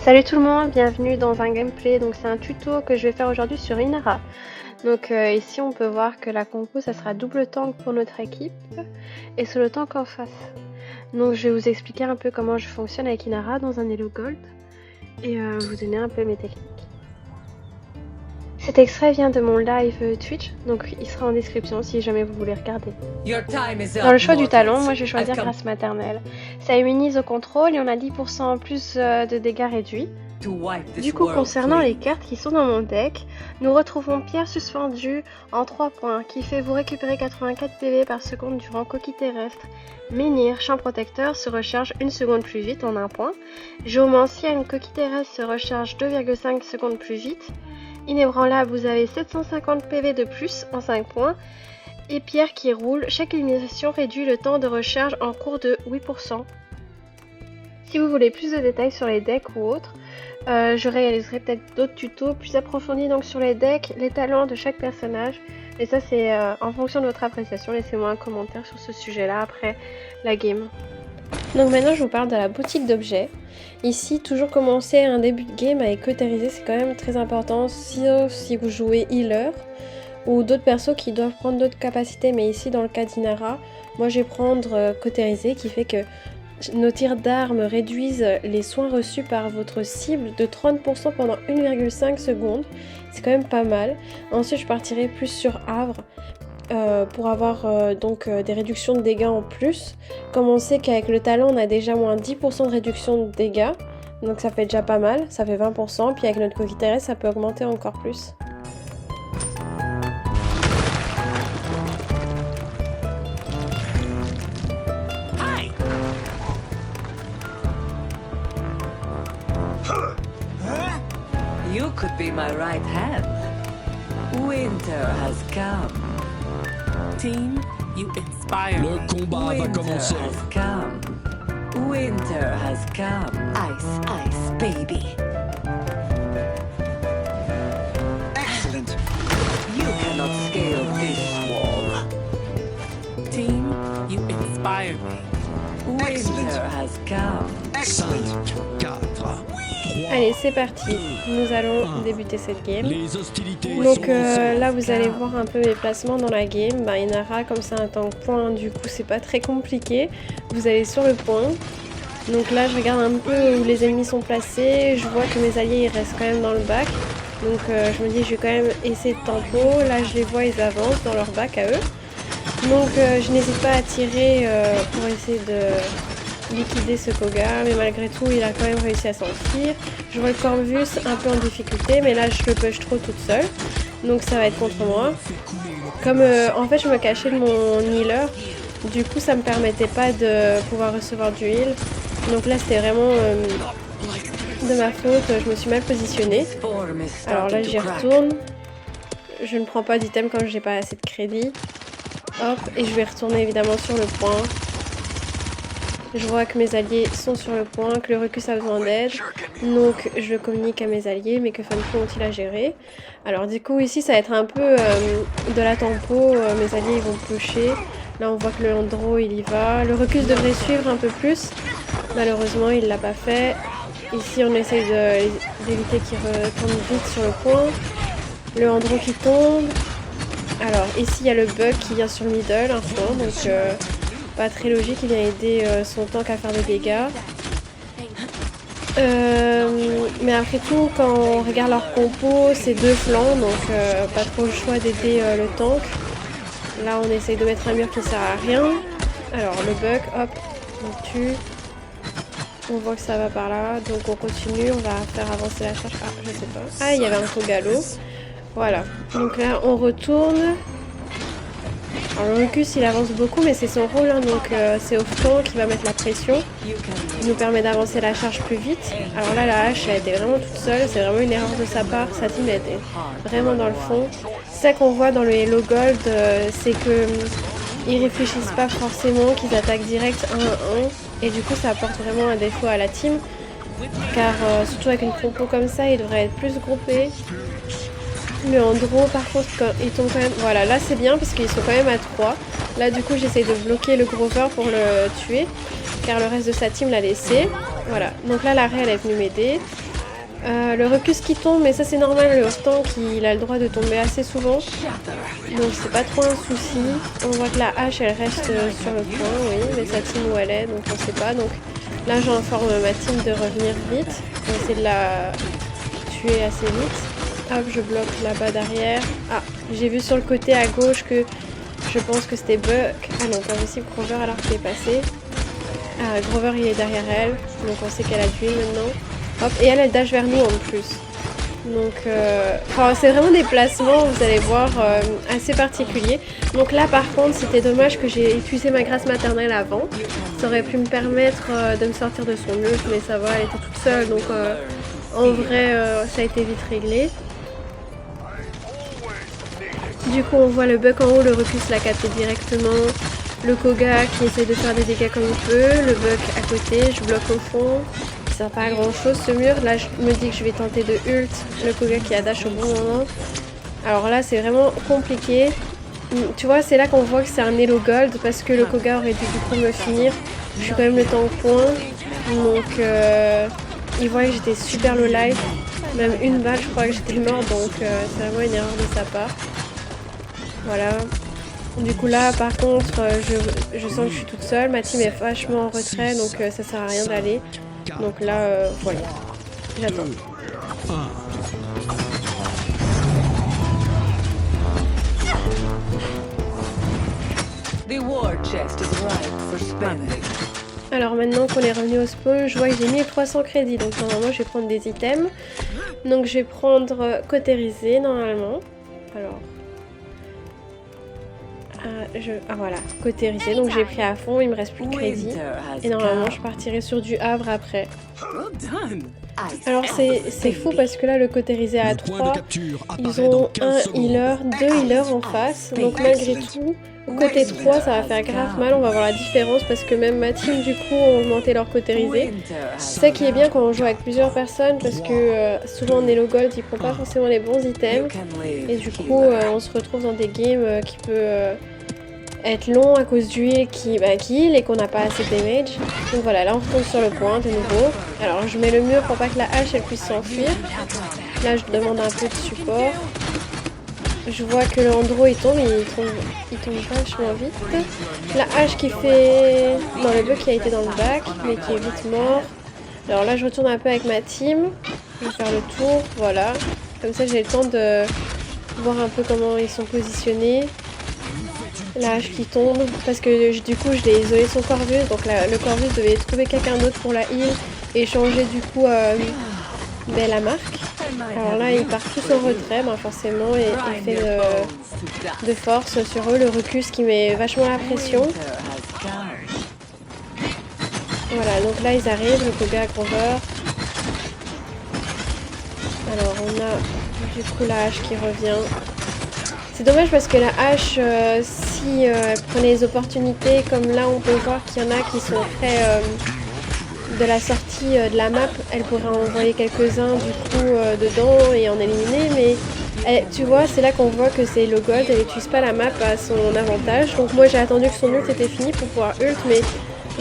Salut tout le monde, bienvenue dans un gameplay. Donc c'est un tuto que je vais faire aujourd'hui sur Inara. Donc ici on peut voir que la compo ça sera double tank pour notre équipe et solo tank en face. Donc je vais vous expliquer un peu comment je fonctionne avec Inara dans un Elo Gold et vous donner un peu mes techniques. Cet extrait vient de mon live Twitch, donc il sera en description si jamais vous voulez regarder. Dans le choix du talent, moi je vais choisir grâce maternelle. Ça immunise au contrôle et on a 10% en plus de dégâts réduits. Du coup, concernant les cartes qui sont dans mon deck, nous retrouvons Pierre suspendu en 3 points, qui fait vous récupérer 84 PV par seconde durant coquille terrestre. Menhir, champ protecteur, se recharge 1 seconde plus vite en 1 point. Géomancienne, coquille terrestre se recharge 2,5 secondes plus vite. Inébranlable, vous avez 750 PV de plus en 5 points. Et Pierre qui roule, chaque élimination réduit le temps de recharge en cours de 8%. Si vous voulez plus de détails sur les decks ou autres, je réaliserai peut-être d'autres tutos plus approfondis donc sur les decks, les talents de chaque personnage. Et ça c'est en fonction de votre appréciation, laissez-moi un commentaire sur ce sujet-là après la game. Donc maintenant je vous parle de la boutique d'objets. Ici, toujours commencer un début de game avec cautériser, c'est quand même très important, si vous jouez healer ou d'autres persos qui doivent prendre d'autres capacités, mais ici dans le cas d'Inara, moi je vais prendre cautériser qui fait que nos tirs d'armes réduisent les soins reçus par votre cible de 30% pendant 1,5 secondes, c'est quand même pas mal. Ensuite je partirai plus sur Havre. Pour avoir des réductions de dégâts en plus. Comme on sait qu'avec le talent on a déjà moins 10% de réduction de dégâts, donc ça fait déjà pas mal, ça fait 20%, puis avec notre coquille terrestre ça peut augmenter encore plus. You could be my right hand. Winter has come. Team, you inspire me. Le combat va commencer. Has come. Winter has come. Ice, ice, baby. Excellent. You cannot scale this wall. Team, you inspire me. Winter has come. Excellent. 4, 3. Allez, c'est parti, nous allons débuter cette game. Les hostilités Donc sont là vous allez voir un peu mes placements dans la game. Inara, comme c'est un tank point, du coup c'est pas très compliqué. Vous allez sur le point. Donc là je regarde un peu où les ennemis sont placés. Je vois que mes alliés ils restent quand même dans le bac. Donc je me dis je vais quand même essayer de tempo. Là je les vois, ils avancent dans leur bac à eux. Donc je n'hésite pas à tirer pour essayer de liquider ce Koga, mais malgré tout il a quand même réussi à s'enfuir. Je vois le Corvus un peu en difficulté, mais là je le push trop toute seule, donc ça va être contre moi. Comme en fait je me cachais de mon healer, du coup ça me permettait pas de pouvoir recevoir du heal, donc là c'était vraiment de ma faute, je me suis mal positionnée. Alors là j'y retourne, je ne prends pas d'item quand j'ai pas assez de crédit, hop, et je vais retourner évidemment sur le point. Je vois que mes alliés sont sur le point, que le recus a besoin d'aide, donc je le communique à mes alliés, mais que Funko ont-ils à gérer. Alors du coup ici ça va être un peu de la tempo, mes alliés ils vont pusher. Là on voit que le Andro il y va, le recus devrait suivre un peu plus, malheureusement il l'a pas fait. Ici on essaye d'éviter qu'il retourne vite sur le point. Le Andro qui tombe. Alors ici il y a le bug qui vient sur le middle, un fond, donc pas très logique, il vient aider son tank à faire des dégâts. Mais après tout, quand on regarde leur compo, c'est 2 flancs, donc pas trop le choix d'aider le tank. Là on essaye de mettre un mur qui sert à rien. Alors le bug, hop, on tue. On voit que ça va par là, donc on continue, on va faire avancer la charge. Ah, je sais pas. Ah, il y avait un Kogalo. Voilà, donc là on retourne. Alors le Recus il avance beaucoup, mais c'est son rôle, hein, donc c'est Oftan qui va mettre la pression. Il nous permet d'avancer la charge plus vite. Alors là la hache elle a été vraiment toute seule, c'est vraiment une erreur de sa part, sa team elle était vraiment dans le fond. C'est ça qu'on voit dans le Hello Gold, c'est que ils réfléchissent pas forcément, qu'ils attaquent direct 1 à 1, et du coup ça apporte vraiment un défaut à la team, car surtout avec une compo comme ça, ils devraient être plus groupés. Le Andro par contre il tombe quand même, voilà là c'est bien parce qu'ils sont quand même à 3. Là du coup j'essaie de bloquer le Grover pour le tuer car le reste de sa team l'a laissé. Voilà, donc là la Ré elle est venue m'aider. Le Ruckus qui tombe, mais ça c'est normal, le tank il a le droit de tomber assez souvent. Donc c'est pas trop un souci. On voit que la hache elle reste sur le point, oui, mais sa team où elle est, donc on sait pas. Donc là j'informe ma team de revenir vite. On va essayer de la tuer assez vite. Hop, je bloque là-bas derrière. Ah, j'ai vu sur le côté à gauche que je pense que c'était Buck. Ah non, pas possible, Grover alors qu'il est passé. Ah, Grover il est derrière elle, donc on sait qu'elle a tué maintenant. Hop, et elle dash vers nous en plus. Donc, c'est vraiment des placements, vous allez voir, assez particuliers. Donc là, par contre, c'était dommage que j'ai utilisé ma grâce maternelle avant. Ça aurait pu me permettre de me sortir de son ult, mais ça va, elle était toute seule. Donc, en vrai, ça a été vite réglé. Du coup, on voit le Buck en haut, le Ruckus l'a capté directement. Le Koga qui essaie de faire des dégâts comme il peut. Le Buck à côté, je bloque au fond. Ça sert pas à grand chose ce mur. Là, je me dis que je vais tenter de ult. Le Koga qui a dash au bon moment. Alors là, c'est vraiment compliqué. Tu vois, c'est là qu'on voit que c'est un Elo Gold parce que le Koga aurait dû du coup me finir. Je suis quand même le temps au point. Donc, il voit que j'étais super low life. Même une balle, je crois que j'étais mort. Donc, c'est vraiment une erreur de sa part. Voilà. Du coup là par contre je sens que je suis toute seule, ma team est vachement en retrait donc ça sert à rien d'aller. Donc là voilà, j'attends. Alors maintenant qu'on est revenu au spawn, je vois que j'ai 1300 crédits, donc normalement je vais prendre des items. Donc je vais prendre cautérisé normalement. Alors... Ah voilà, cautérisé, donc j'ai pris à fond, il me reste plus de crédit. Et normalement je partirai sur du Havre après. Alors c'est fou parce que là le cautérisé à 3, ils ont un healer, 2 healers en face. Donc malgré tout, côté 3 ça va faire grave mal, on va voir la différence parce que même ma team du coup ont augmenté leur cautérisé. C'est ça qui est bien quand on joue avec plusieurs personnes parce que souvent en Elo Gold ils prennent pas forcément les bons items. Et du coup on se retrouve dans des games qui peut... être long à cause du heal qui heal et qu'on n'a pas assez de damage. Donc voilà, là on retourne sur le point de nouveau. Alors je mets le mur pour pas que la hache elle puisse s'enfuir. Là je demande un peu de support. Je vois que le Andro il tombe vachement vite. La hache qui fait... Non, le bug qui a été dans le bac mais qui est vite mort. Alors là je retourne un peu avec ma team. Je vais faire le tour, voilà. Comme ça j'ai le temps de voir un peu comment ils sont positionnés. La hache qui tombe, parce que du coup je l'ai isolé son Corvus, donc le Corvus devait trouver quelqu'un d'autre pour la heal et changer du coup la marque. Alors là ils partent tous en retrait forcément et il fait de force sur eux, le Ruckus qui met vachement la pression. Voilà, donc là ils arrivent, le Koga Grover. Alors on a du coup la hache qui revient. C'est dommage parce que la hache, si elle prenait les opportunités, comme là on peut voir qu'il y en a qui sont près de la sortie de la map, elle pourrait en envoyer quelques-uns du coup dedans et en éliminer, mais tu vois c'est là qu'on voit que c'est Elo Gold, elle n'utilise pas la map à son avantage. Donc moi j'ai attendu que son ult était fini pour pouvoir ult, mais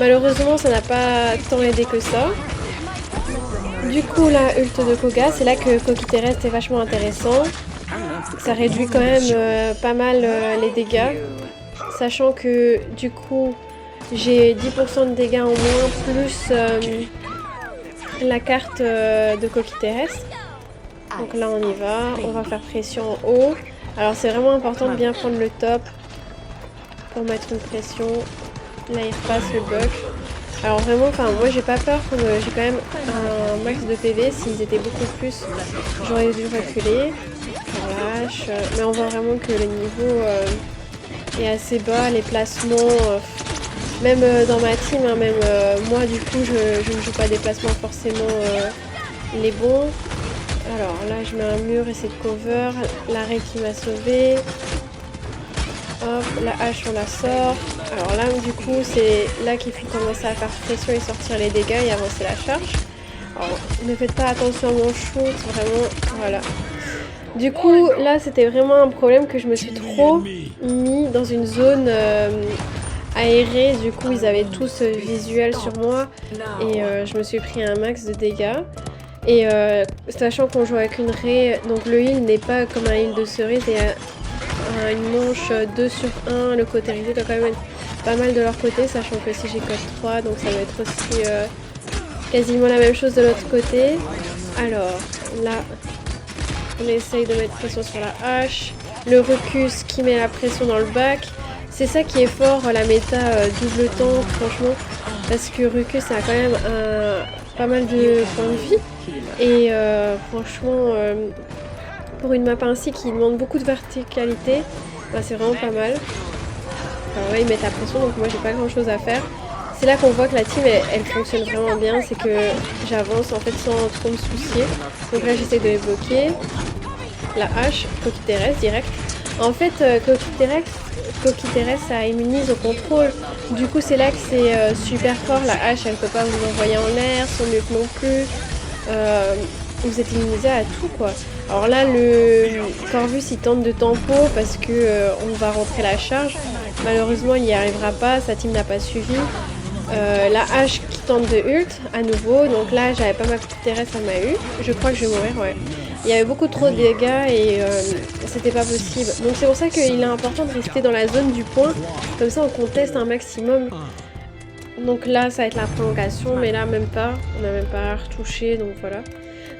malheureusement ça n'a pas tant aidé que ça. Du coup la ult de Koga, c'est là que Coquille Terrestre est vachement intéressant. Ça réduit quand même pas mal les dégâts, sachant que du coup j'ai 10% de dégâts en moins plus la carte de Coquille Terrestre. Donc là on y va, on va faire pression en haut. Alors c'est vraiment important de bien prendre le top pour mettre une pression. Là il repasse le bug. Alors vraiment, moi j'ai pas peur, comme j'ai quand même un max de PV, s'ils étaient beaucoup plus, j'aurais dû reculer. Lâche, mais on voit vraiment que le niveau est assez bas, les placements, même dans ma team, même moi du coup je ne joue pas des placements forcément les bons. Alors là je mets un mur et c'est de cover, l'arrêt qui m'a sauvé. Hop, la hache on la sort. Alors là du coup c'est là qu'il faut commencer à faire pression et sortir les dégâts et avancer la charge. Alors ne faites pas attention à mon shoot, vraiment, voilà. Du coup là c'était vraiment un problème que je me suis trop mis dans une zone aérée. Du coup ils avaient tous visuel sur moi et je me suis pris un max de dégâts. Et sachant qu'on joue avec une raie, donc le heal n'est pas comme un heal de cerise et une manche 2 sur 1, le côté risé doit quand même être pas mal de leur côté, sachant que si j'ai code 3, donc ça va être aussi quasiment la même chose de l'autre côté. Alors là, on essaye de mettre pression sur la hache, le Rucus qui met la pression dans le bac. C'est ça qui est fort, la méta double tank, franchement, parce que Rucus a quand même pas mal de points de vie. Et franchement, pour une map ainsi qui demande beaucoup de verticalité, bah, c'est vraiment pas mal. Alors ouais, ils mettent la pression, donc moi j'ai pas grand chose à faire. C'est là qu'on voit que la team elle fonctionne vraiment bien, c'est que j'avance en fait sans trop me soucier. Donc là j'essaie de les bloquer. La hache, Coquiteres direct. En fait, Coquiteres ça immunise au contrôle. Du coup c'est là que c'est super fort. La hache elle peut pas vous envoyer en l'air, son nuque non plus. Vous êtes immunisé à tout quoi. Alors là le Corvus il tente de tempo parce que on va rentrer la charge. Malheureusement il n'y arrivera pas, sa team n'a pas suivi. La hache qui tente de ult à nouveau, donc là j'avais pas ma petite terrestre, ça m'a eu. Je crois que je vais mourir, ouais. Il y avait beaucoup trop de dégâts et c'était pas possible. Donc c'est pour ça qu'il est important de rester dans la zone du point, comme ça on conteste un maximum. Donc là ça va être la prolongation, mais là même pas, on n'a même pas retouché, donc voilà.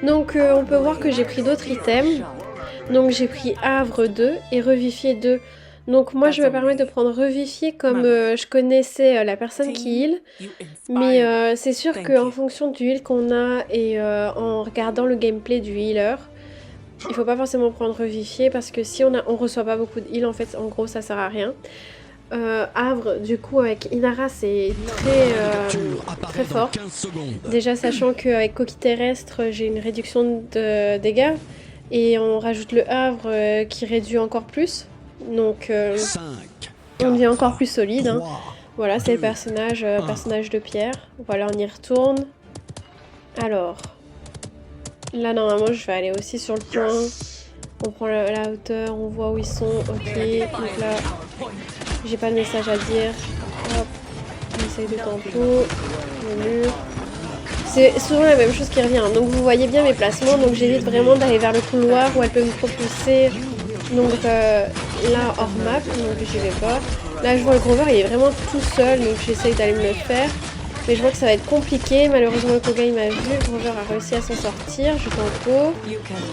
Donc on peut voir que j'ai pris d'autres items. Donc j'ai pris Havre 2 et Revifier 2. Donc moi je me permets de prendre Revifier comme je connaissais la personne qui heal. Mais c'est sûr qu'en fonction du heal qu'on a et en regardant le gameplay du healer, il faut pas forcément prendre Revifier parce que si on reçoit pas beaucoup de heal en fait en gros ça sert à rien. Havre du coup avec Inara c'est très fort. Déjà sachant qu'avec Coquille Terrestre j'ai une réduction de dégâts et on rajoute le Havre qui réduit encore plus. Donc on devient encore plus solide. Hein. Voilà c'est le personnage de pierre. Voilà on y retourne. Alors là normalement je vais aller aussi sur le point. On prend la hauteur, on voit où ils sont. Ok donc là j'ai pas de message à dire. Hop, on essaye de tempo, le mur. C'est souvent la même chose qui revient. Donc vous voyez bien mes placements, donc j'évite vraiment d'aller vers le couloir où elle peut me propulser. Donc là hors map, donc j'y vais pas. Là je vois le Grover, il est vraiment tout seul, donc j'essaye d'aller me le faire. Mais je vois que ça va être compliqué. Malheureusement le Koga il m'a vu, le Grover a réussi à s'en sortir, je tempo.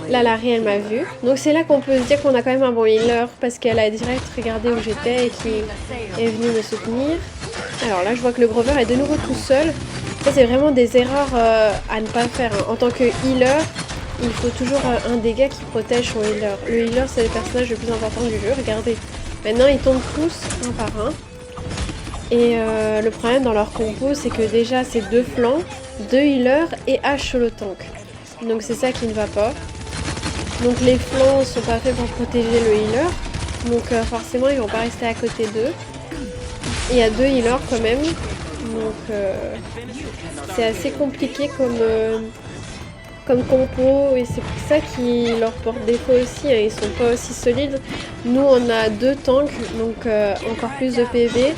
Là la Rhea elle m'a vu. Donc c'est là qu'on peut se dire qu'on a quand même un bon healer parce qu'elle a direct regardé où j'étais et qui est venue me soutenir. Alors là je vois que le Grover est de nouveau tout seul. Ça c'est vraiment des erreurs à ne pas faire. En tant que healer, il faut toujours un dégât qui protège son healer. Le healer c'est le personnage le plus important du jeu, regardez. Maintenant ils tombent tous un par un. Et le problème dans leur compo c'est que déjà c'est 2 flancs, 2 healers et H solo tank. Donc c'est ça qui ne va pas. Donc les flancs sont pas faits pour protéger le healer. Donc forcément ils vont pas rester à côté d'eux. Il y a 2 healers quand même. Donc c'est assez compliqué comme compo et c'est pour ça qu'ils leur portent défaut aussi, hein. Ils sont pas aussi solides. Nous on a 2 tanks, donc encore plus de PV.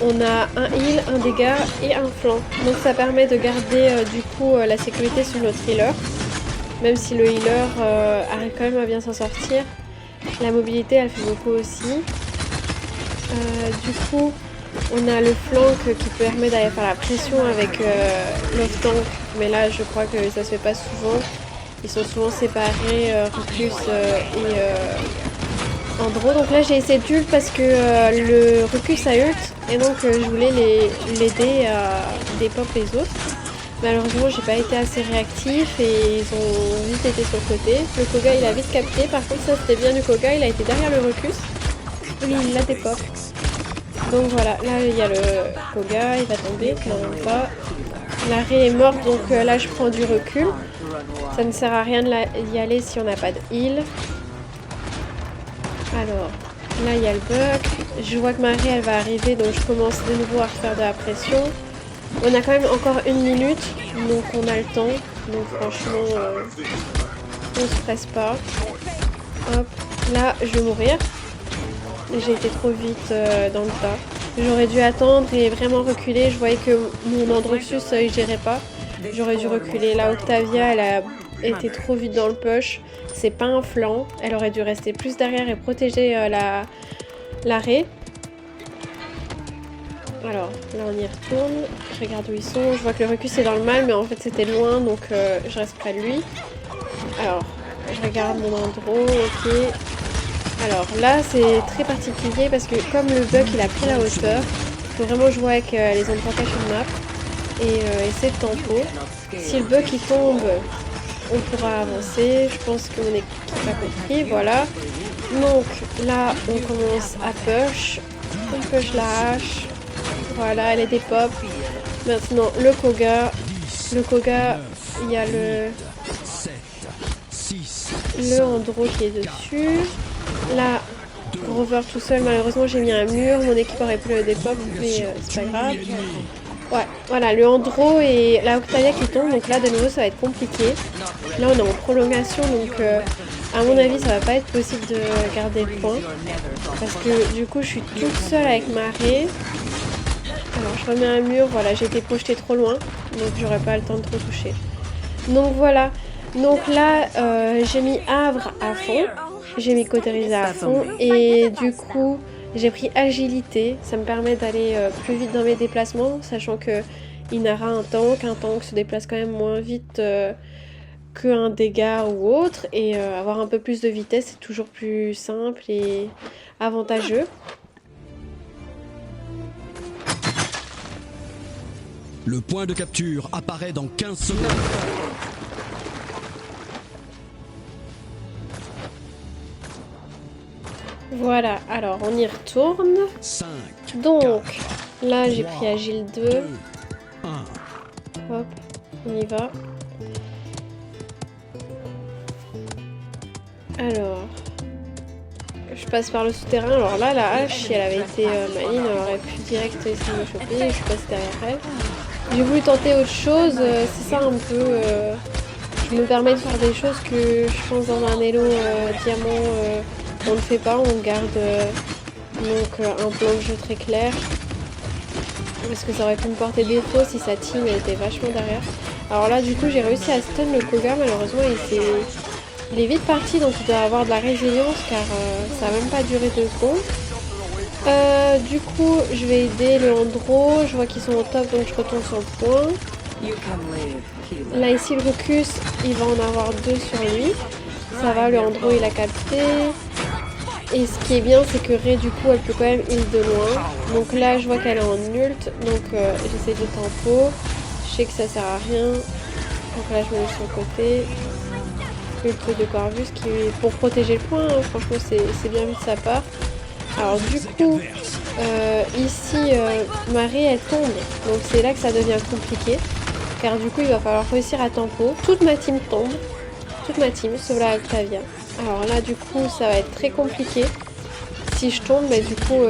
On a un heal, un dégât et un flanc. Donc ça permet de garder du coup la sécurité sur notre healer. Même si le healer arrive quand même à bien s'en sortir. La mobilité elle fait beaucoup aussi. Du coup on a le flank qui permet d'aller faire la pression avec l'off tank. Mais là je crois que ça se fait pas souvent. Ils sont souvent séparés, Rucus et Andro. Donc là j'ai essayé d'ult parce que le Rucus a ult. Et donc je voulais l'aider à dépop les autres. Malheureusement j'ai pas été assez réactif et ils ont vite été sur le côté. Le Koga il a vite capté, par contre ça c'était bien du Koga, il a été derrière le Rucus. Oui il l'a dépop. Donc voilà, là il y a le Koga, il va tomber, non pas. La Rhea est morte donc là je prends du recul. Ça ne sert à rien d'y aller si on n'a pas de heal. Alors... là il y a le bug, je vois que ma Rhea elle va arriver donc je commence de nouveau à refaire de la pression. On a quand même encore 1 minute donc on a le temps, donc franchement on se presse pas. Hop, là je vais mourir, j'ai été trop vite dans le tas. J'aurais dû attendre et vraiment reculer, je voyais que mon Androxus il gérait pas. J'aurais dû reculer. Là, Octavia, elle a été trop vite dans le push. C'est pas un flanc. Elle aurait dû rester plus derrière et protéger l'arrêt. Alors, là, on y retourne. Je regarde où ils sont. Je vois que le recul, c'est dans le mal, mais en fait, c'était loin, donc je reste près de lui. Alors, je regarde mon endroit. Ok. Alors, là, c'est très particulier parce que comme le bug, il a pris la hauteur, il faut vraiment jouer avec les endroits cachés de map et essayer de tempo. Si le bug, il tombe, on pourra avancer. Je pense que mon équipe a compris. Voilà. Donc, là, on commence à push. On push la hache. Voilà, elle est des pop. Maintenant, le Koga. Le Koga, il y a le Andro qui est dessus. Là, Grover tout seul. Malheureusement, j'ai mis un mur. Mon équipe aurait pu le dépop, mais c'est pas grave. Ouais, voilà, le Andro et la Octavia qui tombe. Donc là, de nouveau, ça va être compliqué. Là, on est en prolongation, donc à mon avis, ça va pas être possible de garder le point. Parce que du coup, je suis toute seule avec Marie. Alors je remets un mur, voilà, j'ai été projetée trop loin, donc j'aurais pas le temps de trop toucher. Donc voilà, donc là j'ai mis Havre à fond, j'ai mis Cauteriser à fond et du coup j'ai pris agilité, ça me permet d'aller plus vite dans mes déplacements, sachant que Inara un tank se déplace quand même moins vite qu'un dégât ou autre, et avoir un peu plus de vitesse c'est toujours plus simple et avantageux. Le point de capture apparaît dans 15 secondes. Voilà, alors on y retourne. 5, donc 4, là j'ai 3, pris Agile 2. 1. Hop, on y va. Alors, je passe par le souterrain. Alors là, la hache, si elle avait été maligne, elle aurait pu direct essayer de me choper. Je passe derrière elle. J'ai voulu tenter autre chose. C'est ça un peu. Je me permets de faire des choses que je pense dans un Elo diamant, on ne fait pas. On garde donc un plan de jeu très clair. Parce que ça aurait pu me porter défaut si sa team elle était vachement derrière. Alors là, du coup, j'ai réussi à stun le Koga. Malheureusement, il est vite parti, donc il doit avoir de la résilience car ça n'a même pas duré 2 secondes. Du coup, je vais aider le Andro. Je vois qu'ils sont au top, donc je retourne sur le point. Là, ici, le Rucus, il va en avoir 2 sur lui. Ça va, le Andro, il a capté. Et ce qui est bien, c'est que Ré, du coup, elle peut quand même heal de loin. Donc là, je vois qu'elle est en ult. Donc j'essaie de tempo. Je sais que ça sert à rien. Donc là, je me mets sur le côté. Ult de Corvus qui est pour protéger le point. Hein. Franchement, c'est bien vu de sa part. Alors du coup, ici, Marie, elle tombe. Donc c'est là que ça devient compliqué. Car du coup, il va falloir réussir à tempo. Toute ma team tombe. Toute ma team, sauf la Octavia. Alors là, du coup, ça va être très compliqué. Si je tombe, mais du coup,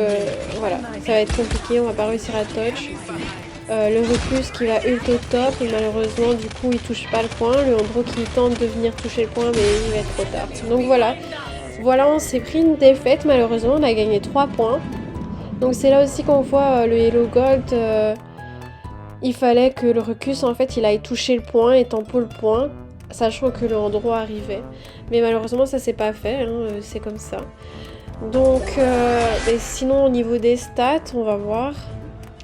voilà, ça va être compliqué. On va pas réussir à touch. Le Rucus qui va ult au top. Et malheureusement, du coup, il touche pas le point. Le Andro qui tente de venir toucher le point, mais il va être trop tard. Donc voilà. Voilà, on s'est pris une défaite. Malheureusement, on a gagné 3 points. Donc c'est là aussi qu'on voit le Elo Gold. Il fallait que le Rucus, en fait, il aille toucher le point et tempo le point. Sachant que le Andro arrivait. Mais malheureusement, ça s'est pas fait. Hein, c'est comme ça. Donc, sinon, au niveau des stats, on va voir.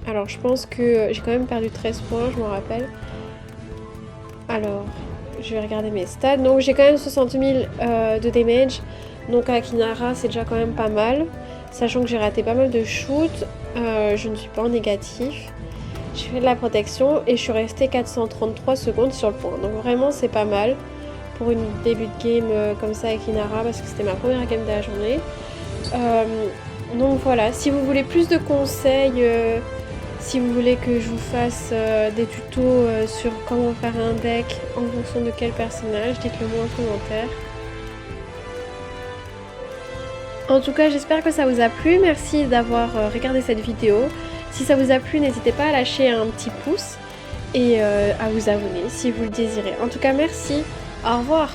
Alors, je pense que j'ai quand même perdu 13 points, je m'en rappelle. Alors, je vais regarder mes stats. Donc, j'ai quand même 60 000 de damage. Donc, avec Inara, c'est déjà quand même pas mal. Sachant que j'ai raté pas mal de shoots. Je ne suis pas en négatif. J'ai fait de la protection et je suis restée 433 secondes sur le point. Donc vraiment c'est pas mal pour une début de game comme ça avec Inara parce que c'était ma première game de la journée. Donc voilà, si vous voulez plus de conseils, si vous voulez que je vous fasse des tutos sur comment faire un deck en fonction de quel personnage, dites-le moi en commentaire. En tout cas, j'espère que ça vous a plu. Merci d'avoir regardé cette vidéo. Si ça vous a plu, n'hésitez pas à lâcher un petit pouce et à vous abonner si vous le désirez. En tout cas, merci. Au revoir.